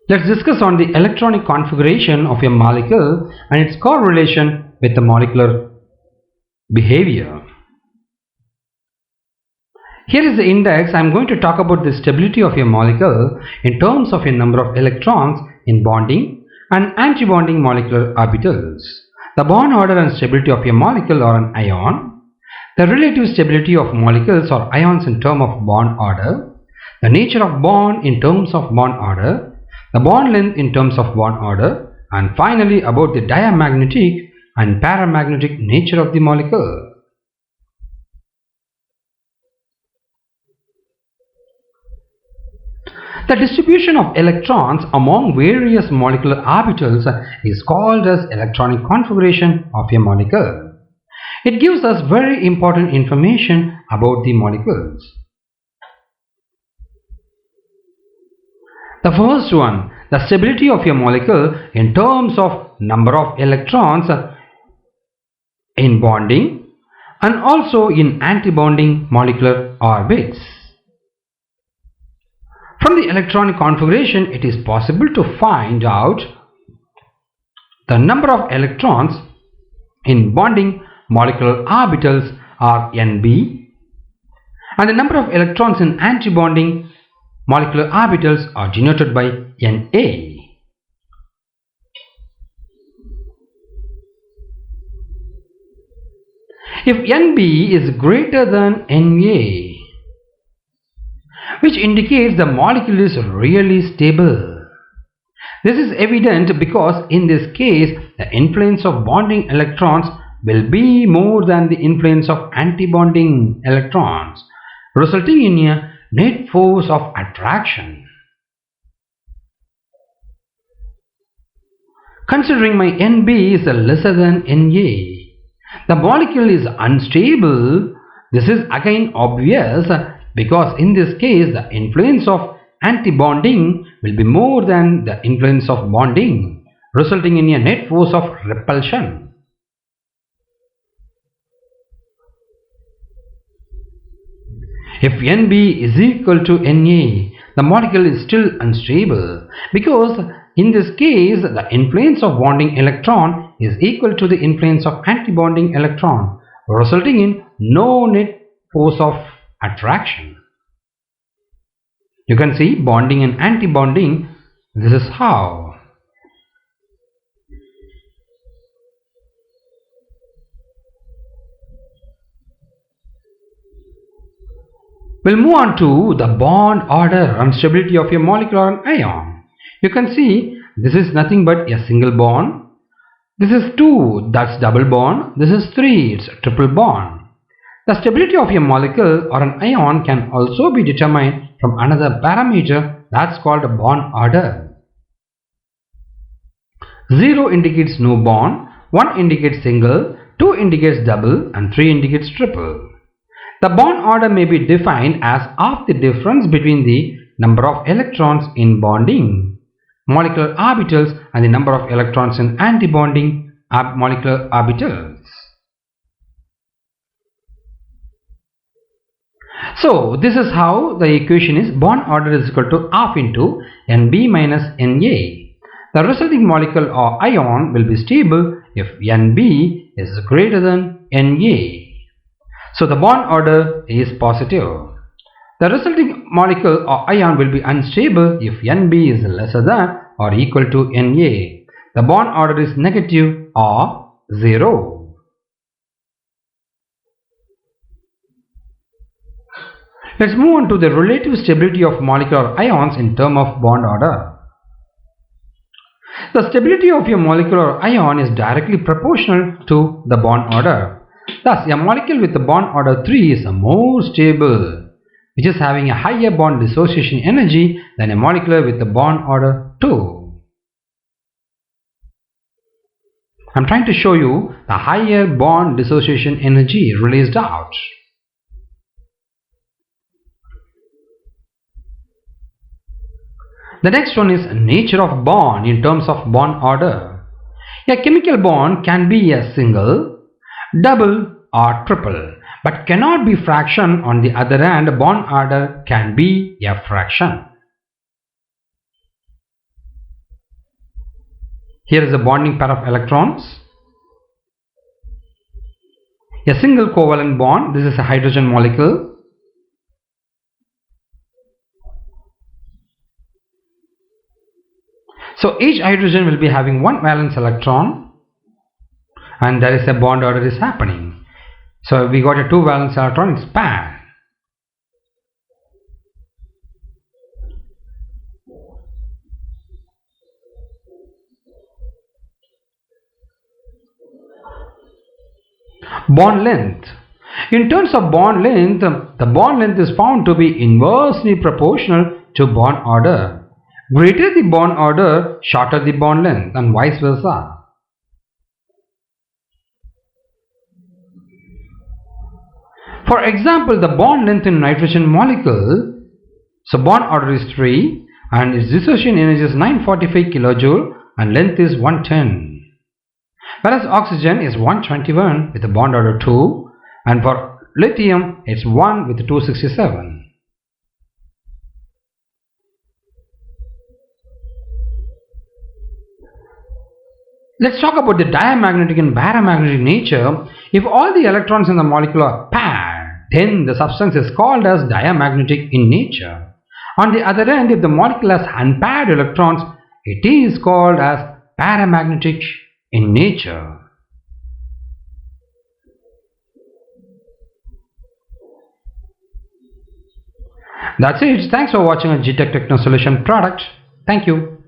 Let's discuss on the electronic configuration of a molecule and its correlation with the molecular behavior. Here is the index. I am going to talk about the stability of a molecule in terms of a number of electrons in bonding and antibonding molecular orbitals. The bond order and stability of a molecule or an ion, the relative stability of molecules or ions in terms of bond order, the nature of bond in terms of bond order, the bond length in terms of bond order, and finally about the diamagnetic and paramagnetic nature of the molecule. The distribution of electrons among various molecular orbitals is called as electronic configuration of a molecule. It gives us very important information about the molecules. The first one, the stability of a molecule in terms of number of electrons in bonding and also in antibonding molecular orbits. From the electronic configuration, it is possible to find out the number of electrons in bonding molecular orbitals are Nb, and the number of electrons in antibonding molecular orbitals are denoted by Na. If Nb is greater than Na, which indicates the molecule is really stable. This is evident because in this case the influence of bonding electrons will be more than the influence of antibonding electrons, resulting in a net force of attraction. Considering my Nb is lesser than Na, the molecule is unstable. This is again obvious because in this case the influence of antibonding will be more than the influence of bonding, resulting in a net force of repulsion. If Nb is equal to Na, the molecule is still unstable because in this case the influence of bonding electron is equal to the influence of antibonding electron, resulting in no net force of attraction. You can see bonding and antibonding. This is how. We'll move on to the bond order and stability of a molecule or an ion. You can see this is nothing but a single bond. This is 2, that's double bond. This is 3, it's a triple bond. The stability of a molecule or an ion can also be determined from another parameter that's called a bond order. 0 indicates no bond, 1 indicates single, 2 indicates double, and 3 indicates triple. The bond order may be defined as half the difference between the number of electrons in bonding molecular orbitals and the number of electrons in antibonding molecular orbitals. So this is how the equation is: bond order is equal to half into Nb minus Na. The resulting molecule or ion will be stable if Nb is greater than Na. So the bond order is positive. The resulting molecule or ion will be unstable if Nb is lesser than or equal to Na. The bond order is negative or 0. Let's move on to the relative stability of molecular ions in terms of bond order. The stability of a molecular ion is directly proportional to the bond order. Thus, a molecule with the bond order 3 is more stable, which is having a higher bond dissociation energy than a molecule with the bond order 2. I am trying to show you the higher bond dissociation energy released out. The next one is nature of bond in terms of bond order. A chemical bond can be a single, double or triple, but cannot be fraction. On the other hand, bond order can be a fraction. Here is a bonding pair of electrons. A single covalent bond. This is a hydrogen molecule. So each hydrogen will be having one valence electron, and there is a bond order is happening. So we got a 2 valence electron, it's paired. Bond length. In terms of bond length, the bond length is found to be inversely proportional to bond order. Greater the bond order, shorter the bond length, and vice versa. For example, the bond length in nitrogen molecule, so bond order is 3 and its dissociation energy is 945 kilojoule and length is 110. Whereas oxygen is 121 with a bond order 2, and for lithium it's 1 with 267. Let's talk about the diamagnetic and paramagnetic nature. If all the electrons in the molecule are paired, then the substance is called as diamagnetic in nature. On the other hand, if the molecule has unpaired electrons, it is called as paramagnetic in nature. That's it. Thanks for watching a GTech Techno Solution product. Thank you.